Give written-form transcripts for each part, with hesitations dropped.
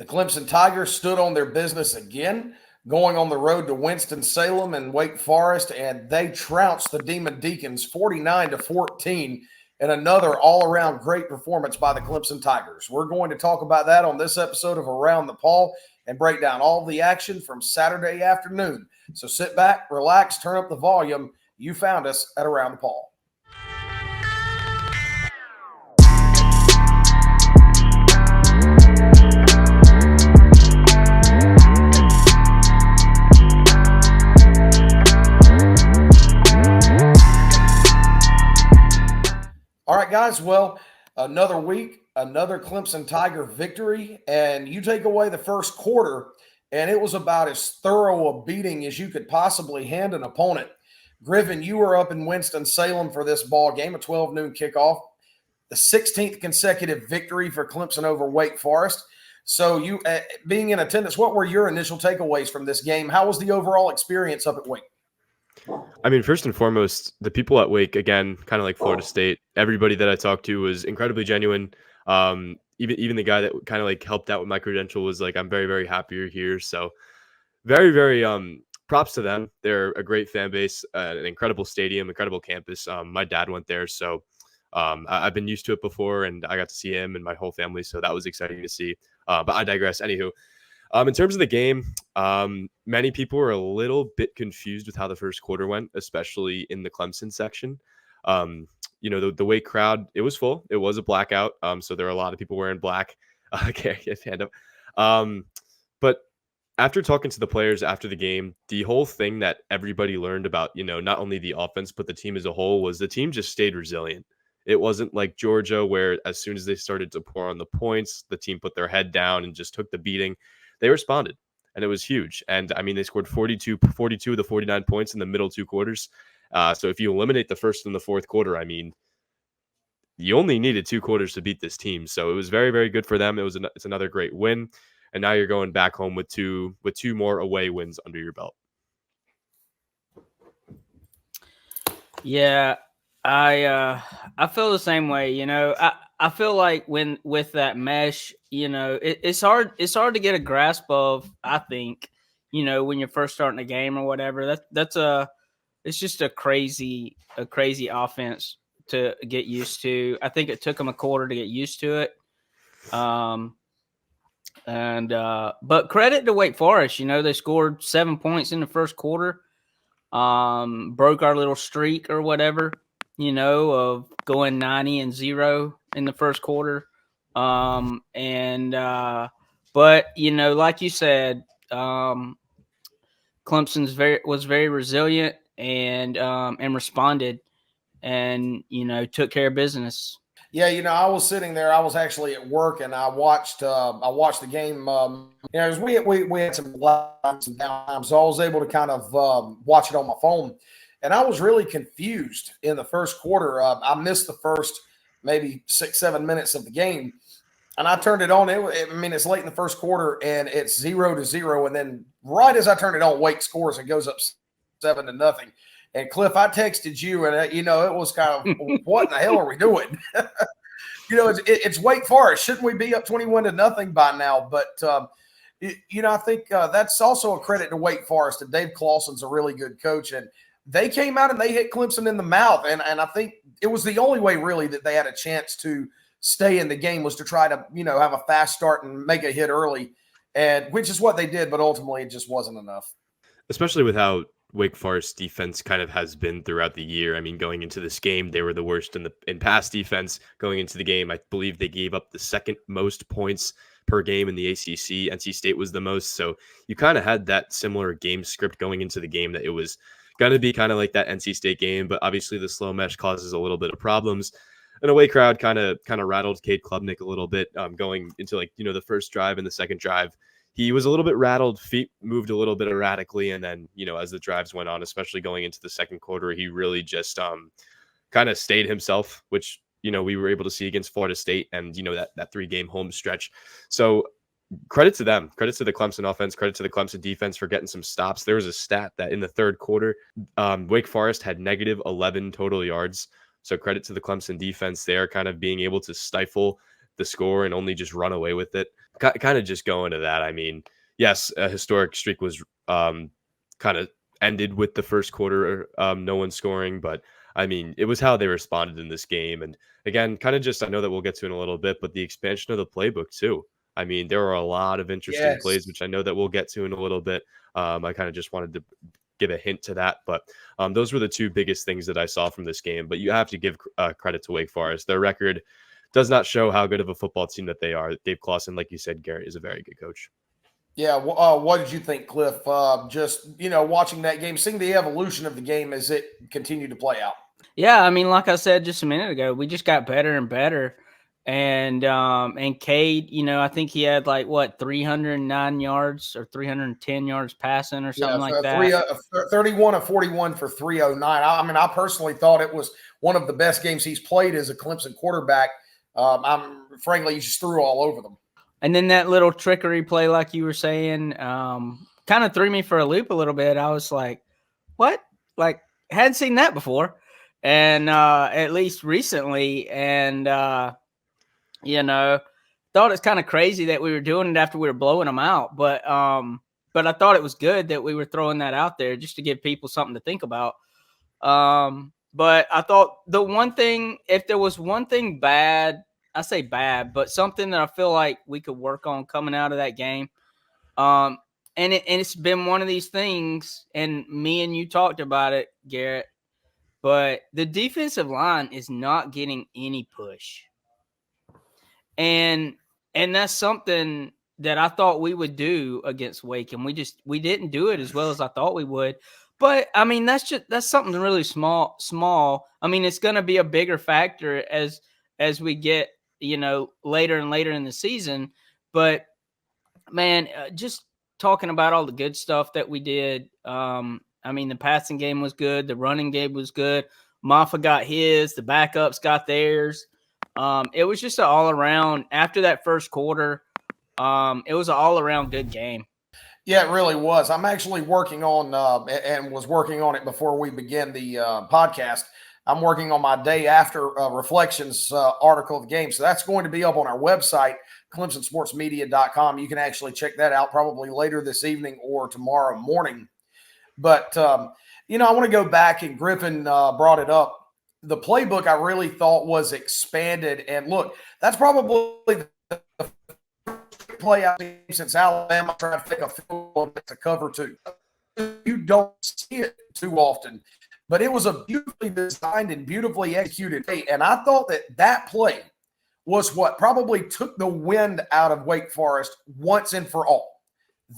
Clemson Tigers stood on their business again, going on the road to Winston-Salem and Wake Forest, and they trounced the Demon Deacons 49-14 in another all-around great performance by the Clemson Tigers. We're going to talk about that on this episode of Around the Paw and break down all the action from Saturday afternoon. So sit back, relax, turn up the volume. You found us at Around the Paw. All right, guys. Well, another week, another Clemson Tiger victory, and you take away the first quarter, and it was about as thorough a beating as you could possibly hand an opponent. Griffin, you were up in Winston-Salem for this ball game, a 12 noon kickoff, the 16th consecutive victory for Clemson over Wake Forest. So you being in attendance, what were your initial takeaways from this game? How was the overall experience up at Wake? I mean, first and foremost, the people at Wake, again, kind of like Florida State, everybody that I talked to was incredibly genuine. Even the guy that kind of like helped out with my credential was like, I'm very, very happy you're here. So very, very props to them. They're a great fan base, an incredible stadium, incredible campus. My dad went there, so I've been used to it before, and I got to see him and my whole family, so that was exciting to see. But I digress. Anywho, in terms of the game, many people were a little bit confused with how the first quarter went, especially in the Clemson section. The Wake crowd, it was full. It was a blackout, so there were a lot of people wearing black. But after talking to the players after the game, the whole thing that everybody learned about, not only the offense, but the team as a whole was the team just stayed resilient. It wasn't like Georgia, where as soon as they started to pour on the points, the team put their head down and just took the beating. They responded, and it was huge. And, I mean, they scored 42 of the 49 points in the middle two quarters. So if you eliminate the first and the fourth quarter, I mean, you only needed 2 quarters to beat this team. So it was very, very good for them. It's another great win. And now you're going back home with two more away wins under your belt. Yeah, I feel the same way. I feel like with that mesh, it's hard to get a grasp of. I think, when you're first starting a game or whatever, it's just a crazy offense to get used to. I think it took them a quarter to get used to it. But credit to Wake Forest, they scored 7 points in the first quarter, broke our little streak or whatever, of going 90-0 in the first quarter. But like you said, Clemson's was very resilient and responded and, took care of business. Yeah, I was sitting there. I was actually at work, and I watched the game. As we had some downtime, so I was able to kind of watch it on my phone. And I was really confused in the first quarter. I missed the first maybe 6-7 minutes of the game, and I turned it on. It's late in the first quarter, and it's 0-0. And then right as I turned it on, Wake scores and goes up 7-0. And Cliff, I texted you, and it was kind of, what in the hell are we doing? It's Wake Forest. Shouldn't we be up 21-0 by now? But I think that's also a credit to Wake Forest. And Dave Clawson's a really good coach, and they came out and they hit Clemson in the mouth. And I think it was the only way really that they had a chance to stay in the game was to try to have a fast start and make a hit early, and which is what they did. But ultimately, it just wasn't enough. Especially with how Wake Forest defense kind of has been throughout the year. I mean, going into this game, they were the worst in pass defense. Going into the game, I believe they gave up the second most points per game in the ACC. NC State was the most. So you kind of had that similar game script going into the game, that it was going to be kind of like that NC State game. But obviously the slow mesh causes a little bit of problems. An away crowd kind of rattled Cade Klubnik a little bit going into the first drive and the second drive. He was a little bit rattled, feet moved a little bit erratically, and then, as the drives went on, especially going into the second quarter, he really just kind of stayed himself, which, we were able to see against Florida State and, that 3-game home stretch. So credit to them, credit to the Clemson offense, credit to the Clemson defense for getting some stops. There was a stat that in the third quarter, Wake Forest had negative 11 total yards. So credit to the Clemson defense there, kind of being able to stifle the score and only just run away with it. kind of just going to that. I mean, yes, a historic streak was kind of ended with the first quarter, no one scoring, but I mean, it was how they responded in this game. And again, kind of just, I know that we'll get to in a little bit, but the expansion of the playbook too. I mean, there are a lot of interesting plays, Yes. which I know that we'll get to in a little bit. I kind of just wanted to give a hint to that, but those were the two biggest things that I saw from this game. But you have to give credit to Wake Forest. Their record does not show how good of a football team that they are. Dave Clawson, like you said, Garrett, is a very good coach. Yeah. What did you think, Cliff? Just, watching that game, seeing the evolution of the game as it continued to play out. Yeah, I mean, like I said just a minute ago, we just got better and better. And Cade, I think he had 309 yards or 310 yards passing or something like that. 31 of 41 for 309. I mean, I personally thought it was one of the best games he's played as a Clemson quarterback. Frankly, he just threw all over them. And then that little trickery play, like you were saying, kind of threw me for a loop a little bit. I was like, what? Hadn't seen that before. And at least recently. And, thought it's kind of crazy that we were doing it after we were blowing them out. But I thought it was good that we were throwing that out there just to give people something to think about. But I thought the one thing, if there was one thing bad, I say bad, but something that I feel like we could work on coming out of that game. And it's been one of these things, and me and you talked about it, Garrett, but the defensive line is not getting any push. And that's something that I thought we would do against Wake, and we didn't do it as well as I thought we would. But I mean, that's something really small. I mean, it's going to be a bigger factor as we get, later and later in the season. But man, just talking about all the good stuff that we did. I mean, the passing game was good. The running game was good. Maffa got his. The backups got theirs. It was just an all-around, after that first quarter, it was an all-around good game. Yeah, it really was. I'm actually working on, and was working on it before we begin the podcast. I'm working on my day after reflections article of the game. So that's going to be up on our website, clemsonsportsmedia.com. You can actually check that out probably later this evening or tomorrow morning. But, I want to go back, and Griffin brought it up. The playbook I really thought was expanded. And look, that's probably the play out since Alabama tried to take a field goal to cover two. You don't see it too often, but it was a beautifully designed and beautifully executed play. And I thought that play was what probably took the wind out of Wake Forest once and for all.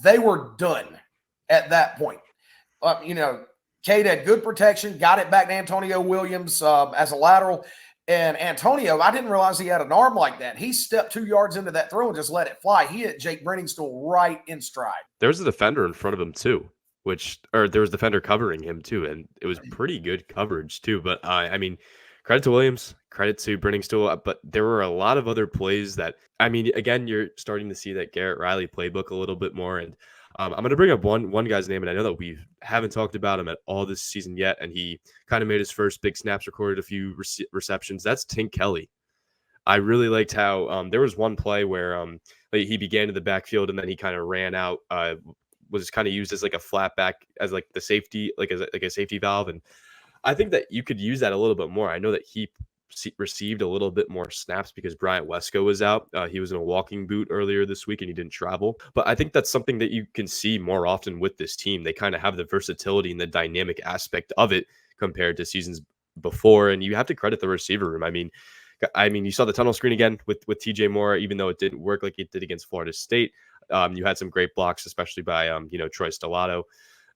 They were done at that point. Cade had good protection, got it back to Antonio Williams as a lateral. And Antonio, I didn't realize he had an arm like that. He stepped 2 yards into that throw and just let it fly. He hit Jake Brenningstool right in stride. There was a defender in front of him too, there was a defender covering him too, and it was pretty good coverage too. But I mean, credit to Williams, credit to Brenningstool, but there were a lot of other plays that, I mean, again, you're starting to see that Garrett Riley playbook a little bit more. And I'm going to bring up one guy's name, and I know that we haven't talked about him at all this season yet, and he kind of made his first big snaps, recorded a few receptions. That's Tink Kelly. I really liked how there was one play where he began in the backfield and then he kind of ran out, was kind of used as like a flat back, as like the safety, like a safety valve. And I think that you could use that a little bit more. I know that he received a little bit more snaps because Bryant Wesco was out. He was in a walking boot earlier this week and he didn't travel. But I think that's something that you can see more often with this team. They kind of have the versatility and the dynamic aspect of it compared to seasons before. And you have to credit the receiver room. I mean, you saw the tunnel screen again with TJ Moore, even though it didn't work like it did against Florida State. You had some great blocks, especially by Troy Stellato.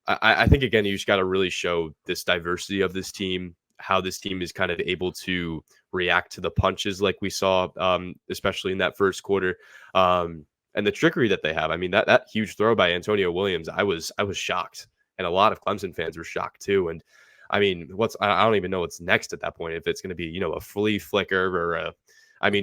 I think again, you just got to really show this diversity of this team, how this team is kind of able to react to the punches like we saw, especially in that first quarter, and the trickery that they have. I mean, that huge throw by Antonio Williams, I was shocked, and a lot of Clemson fans were shocked too. And I mean, I don't even know what's next at that point. If it's going to be, a flea flicker or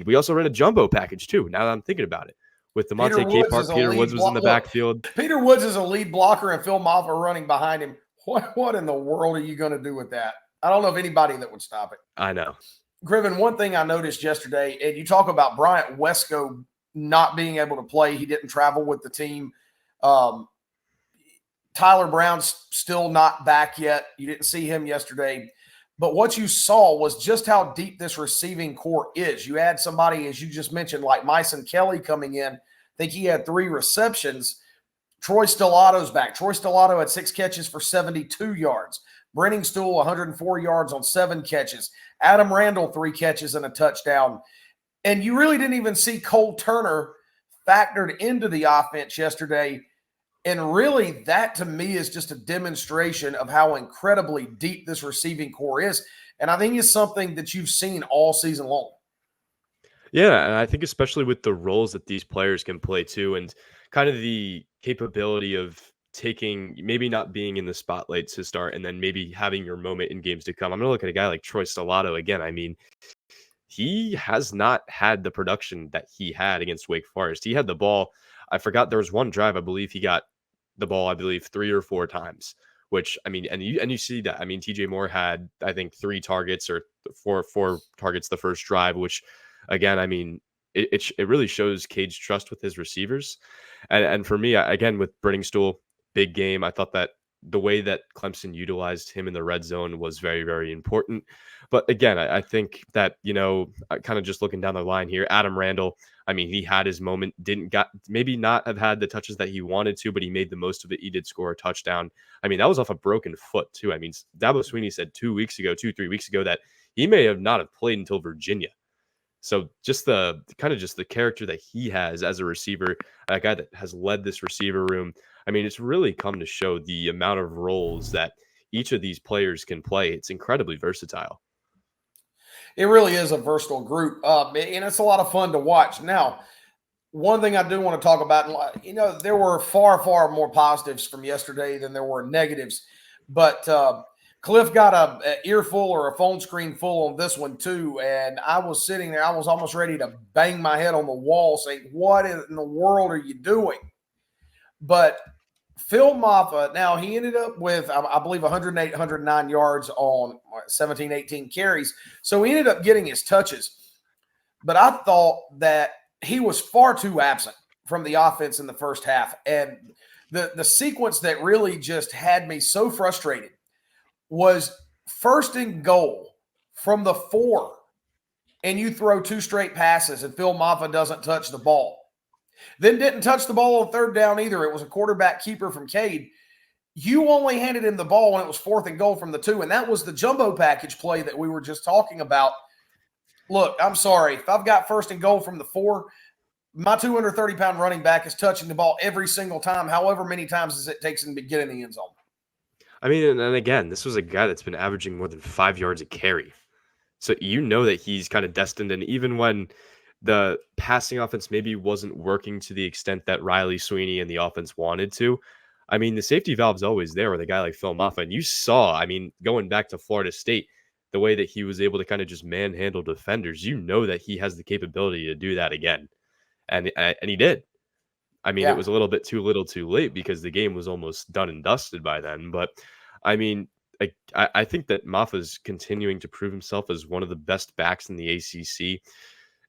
we also ran a jumbo package too. Now that I'm thinking about it, with the Monte Capehart, Peter Woods was in the backfield. Peter Woods is a lead blocker and Phil Maffa running behind him. What in the world are you going to do with that? I don't know of anybody that would stop it. I know. Griffin, one thing I noticed yesterday, and you talk about Bryant Wesco not being able to play. He didn't travel with the team. Tyler Brown's still not back yet. You didn't see him yesterday. But what you saw was just how deep this receiving core is. You had somebody, as you just mentioned, like Myson Kelly coming in. I think he had 3 receptions. Troy Stelato's back. Troy Stellato had 6 catches for 72 yards. Brenning Stool, 104 yards on 7 catches. Adam Randall, 3 catches and a touchdown. And you really didn't even see Cole Turner factored into the offense yesterday. And really, that to me is just a demonstration of how incredibly deep this receiving core is. And I think it's something that you've seen all season long. Yeah, and I think especially with the roles that these players can play too, and kind of the capability of taking maybe not being in the spotlight to start and then maybe having your moment in games to come. I'm going to look at a guy like Troy Stellato again. I mean, he has not had the production that he had against Wake Forest. He had the ball. I forgot there was one drive, I believe he got the ball, 3 or 4 times, which, I mean, and you see that. I mean, TJ Moore had, I think, 3 targets or four targets the first drive, which, again, I mean, it really shows Cade's trust with his receivers. And for me, again, with Brenning Stool, big game. I thought that the way that Clemson utilized him in the red zone was very, very important. But again, I think that, kind of just looking down the line here, Adam Randall, I mean, he had his moment, maybe not have had the touches that he wanted to, but he made the most of it. He did score a touchdown. I mean, that was off a broken foot too. I mean, Dabo Sweeney said 3 weeks ago that he may have not have played until Virginia. So just the character that he has as a receiver, a guy that has led this receiver room. I mean, it's really come to show the amount of roles that each of these players can play. It's incredibly versatile. It really is a versatile group, and it's a lot of fun to watch. Now, one thing I do want to talk about, there were far, far more positives from yesterday than there were negatives, but Cliff got an earful or a phone screen full on this one too, and I was sitting there. I was almost ready to bang my head on the wall saying, what in the world are you doing? But Phil Maffa, now he ended up with, I believe, 108, 109 yards on 17, 18 carries. So he ended up getting his touches. But I thought that he was far too absent from the offense in the first half. And the sequence that really just had me so frustrated was 1st and goal from the 4, and you throw 2 straight passes, and Phil Maffa doesn't touch the ball. Then didn't touch the ball on 3rd down either. It was a quarterback keeper from Cade. You only handed him the ball when it was 4th and goal from the 2, and that was the jumbo package play that we were just talking about. Look, I'm sorry. If I've got 1st and goal from the 4, my 230-pound running back is touching the ball every single time, however many times as it takes him to get in the end zone. I mean, and again, this was a guy that's been averaging more than 5 yards a carry. So that he's kind of destined, and even when the passing offense maybe wasn't working to the extent that Riley Sweeney and the offense wanted to, I mean, the safety valve's always there with a guy like Phil Maffa. And you saw, I mean, going back to Florida State, the way that he was able to kind of just manhandle defenders, that he has the capability to do that again. And he did. I mean, It was a little bit too little too late because the game was almost done and dusted by then. But, I mean, I think that Maffa's continuing to prove himself as one of the best backs in the ACC.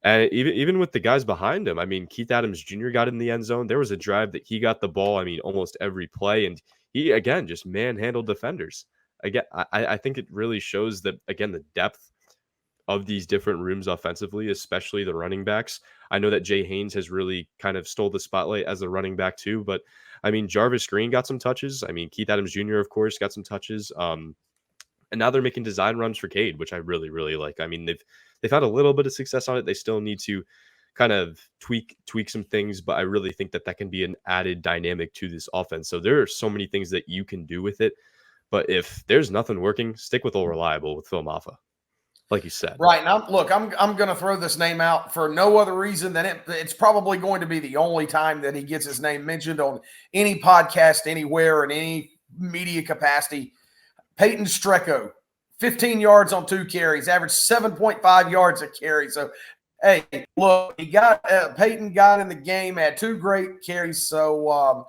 And even with the guys behind him, I mean, Keith Adams Jr. got in the end zone. There was a drive that he got the ball, I mean, almost every play. And he, again, just manhandled defenders. Again, I think it really shows that, again, the depth of these different rooms offensively, especially the running backs. I know that Jay Haynes has really kind of stole the spotlight as a running back too. But, I mean, Jarvis Green got some touches. I mean, Keith Adams Jr., of course, got some touches. And now they're making design runs for Cade, which I really, really like. I mean, they've had a little bit of success on it. They still need to kind of tweak some things, but I really think that can be an added dynamic to this offense. So there are so many things that you can do with it. But if there's nothing working, stick with Old Reliable with Phil Maffa, like you said. Right. And I'm going to throw this name out for no other reason than it's probably going to be the only time that he gets his name mentioned on any podcast anywhere in any media capacity. Peyton Strecco, 15 yards on 2 carries, averaged 7.5 yards a carry. So, hey, look, Peyton got in the game, had 2 great carries. So,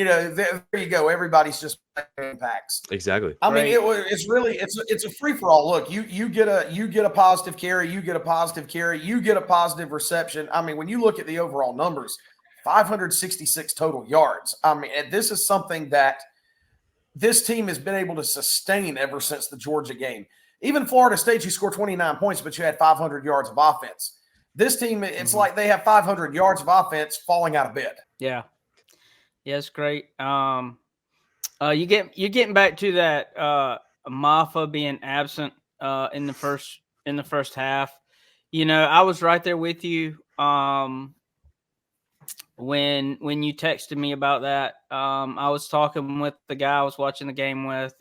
there you go. Everybody's just impacts. Exactly. I mean, it's a free for all. Look, you get a positive carry, you get a positive carry, you get a positive reception. I mean, when you look at the overall numbers, 566 total yards. I mean, and this is something that this team has been able to sustain ever since the Georgia game. Even Florida State, you scored 29 points, but you had 500 yards of offense. This team, it's like they have 500 yards of offense falling out of bed. Yeah. Yeah, it's great. You're getting back to that Maffa being absent in the first half. I was right there with you when you texted me about that. I was talking with the guy I was watching the game with,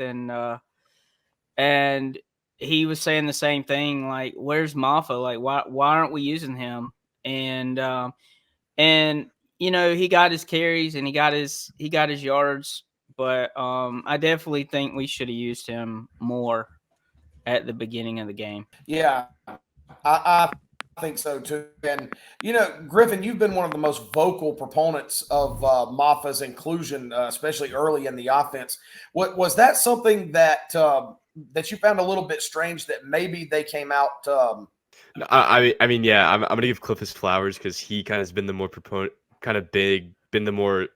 and he was saying the same thing. Like, where's Maffa? Like, why aren't we using him? And he got his carries and he got his yards, but I definitely think we should have used him more at the beginning of the game. Yeah, I think so too. And Griffin, you've been one of the most vocal proponents of Maffa's inclusion, especially early in the offense. Was that something that you found a little bit strange that maybe they came out? I mean, yeah, I'm gonna give Cliff his flowers because he kind of has been the more proponent. Kind of big, been the more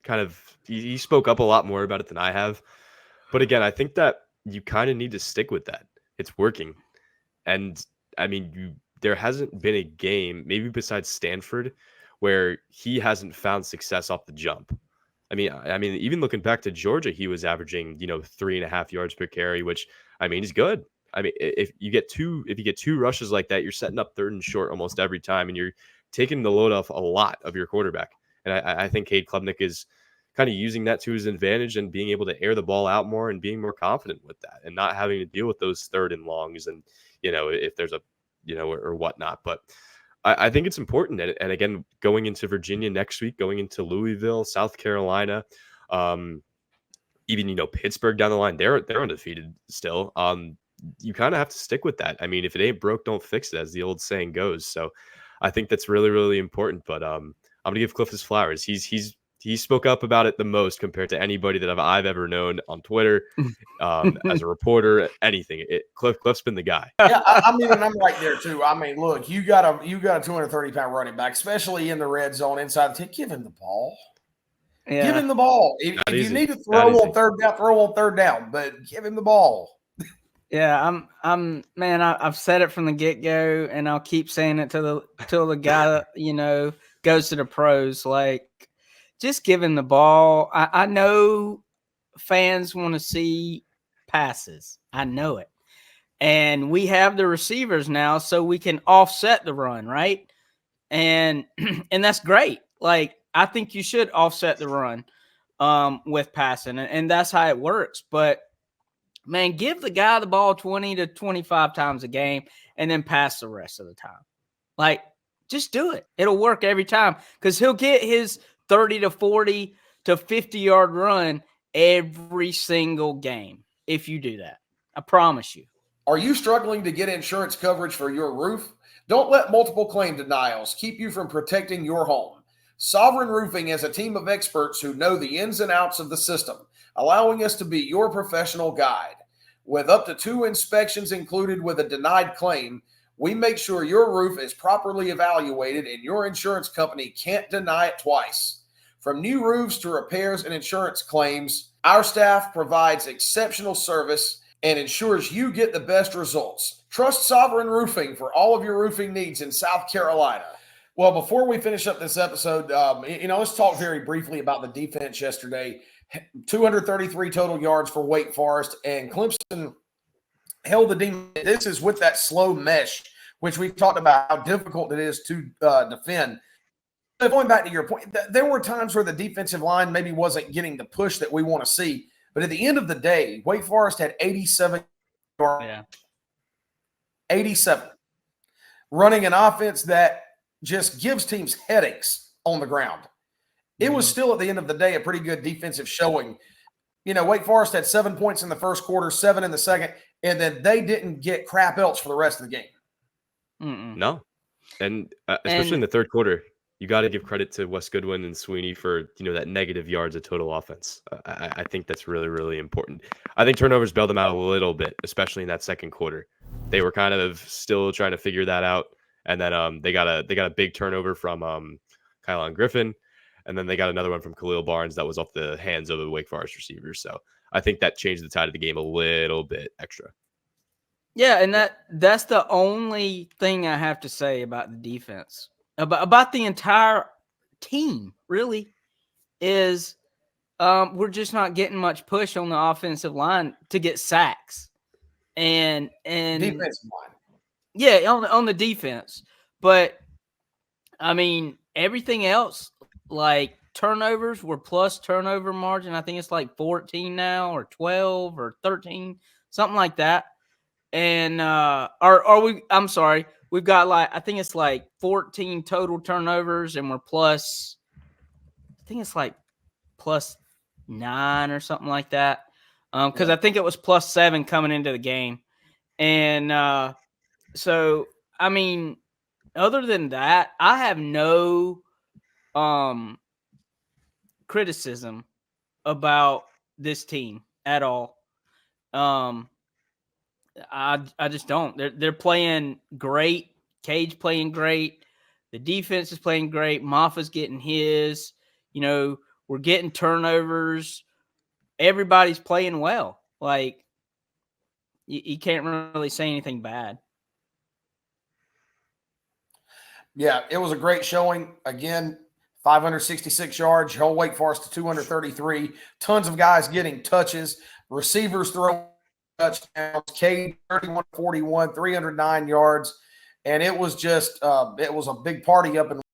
kind of he spoke up a lot more about it than I have. But again, I think that you kind of need to stick with that. It's working. And I mean, there hasn't been a game, maybe besides Stanford, where he hasn't found success off the jump. I mean, even looking back to Georgia, he was averaging, 3.5 yards per carry, which I mean, is good. I mean, if you get two rushes like that, you're setting up third and short almost every time, and you're taking the load off a lot of your quarterback. And I think Cade Klubnik is kind of using that to his advantage and being able to air the ball out more and being more confident with that and not having to deal with those third and longs and, if there's a, or whatnot. But I think it's important. And again, going into Virginia next week, going into Louisville, South Carolina, even, Pittsburgh down the line, they're undefeated still. You kind of have to stick with that. I mean, if it ain't broke, don't fix it, as the old saying goes. So I think that's really, really important. But I'm gonna give Cliff his flowers. He spoke up about it the most compared to anybody that I've ever known on Twitter, as a reporter, anything. Cliff's been the guy. Yeah, I mean, and I'm right there too. I mean, look, you got a 230-pound running back, especially in the red zone inside the 10. Give him the ball. Yeah. Give him the ball. If you need to throw on third down, throw on third down, but give him the ball. Yeah, I've said it from the get-go, and I'll keep saying it till the guy, goes to the pros. Like, just give him the ball. I know fans want to see passes. I know it. And we have the receivers now, so we can offset the run, right? And that's great. Like, I think you should offset the run with passing, and that's how it works. But man, give the guy the ball 20 to 25 times a game and then pass the rest of the time. Like, just do it. It'll work every time because he'll get his 30 to 40 to 50-yard run every single game if you do that. I promise you. Are you struggling to get insurance coverage for your roof? Don't let multiple claim denials keep you from protecting your home. Sovereign Roofing is a team of experts who know the ins and outs of the system, allowing us to be your professional guide. With up to 2 inspections included with a denied claim, we make sure your roof is properly evaluated and your insurance company can't deny it twice. From new roofs to repairs and insurance claims, our staff provides exceptional service and ensures you get the best results. Trust Sovereign Roofing for all of your roofing needs in South Carolina. Well, before we finish up this episode, let's talk very briefly about the defense yesterday. 233 total yards for Wake Forest, and Clemson held the Demon. This is with that slow mesh, which we've talked about how difficult it is to defend. Going back to your point, there were times where the defensive line maybe wasn't getting the push that we want to see, but at the end of the day, Wake Forest had 87 yards. Yeah. 87. Running an offense that just gives teams headaches on the ground. It was still, at the end of the day, a pretty good defensive showing. Wake Forest had 7 points in the first quarter, 7 in the second, and then they didn't get crap else for the rest of the game. No. And especially in the third quarter. you got to give credit to Wes Goodwin and Sweeney for, that negative yards of total offense. I think that's really, really important. I think turnovers bailed them out a little bit, especially in that second quarter. They were kind of still trying to figure that out. And then they got a big turnover from Kylon Griffin. And then they got another one from Khalil Barnes that was off the hands of the Wake Forest receivers. So I think that changed the tide of the game a little bit extra. Yeah, and that's the only thing I have to say about the defense. About the entire team, really, is we're just not getting much push on the offensive line to get sacks. And defensive line. Yeah, on the defense. But I mean, everything else, like turnovers, were plus turnover margin. I think it's like 14 now, or 12 or 13, something like that. And I'm sorry, we've got I think it's like 14 total turnovers, and we're plus, I think it's like plus 9 or something like that. Because I think it was plus 7 coming into the game. And so, I mean, other than that, I have no criticism about this team at all. I just don't. They're playing great. Cage playing great. The defense is playing great. Maffa's getting his. We're getting turnovers. Everybody's playing well. Like, you can't really say anything bad. Yeah, it was a great showing. Again, 566 yards, held Wake Forest to 233. Tons of guys getting touches. Receivers throwing touchdowns. Cade 31-41, 309 yards. And it was just it was a big party up in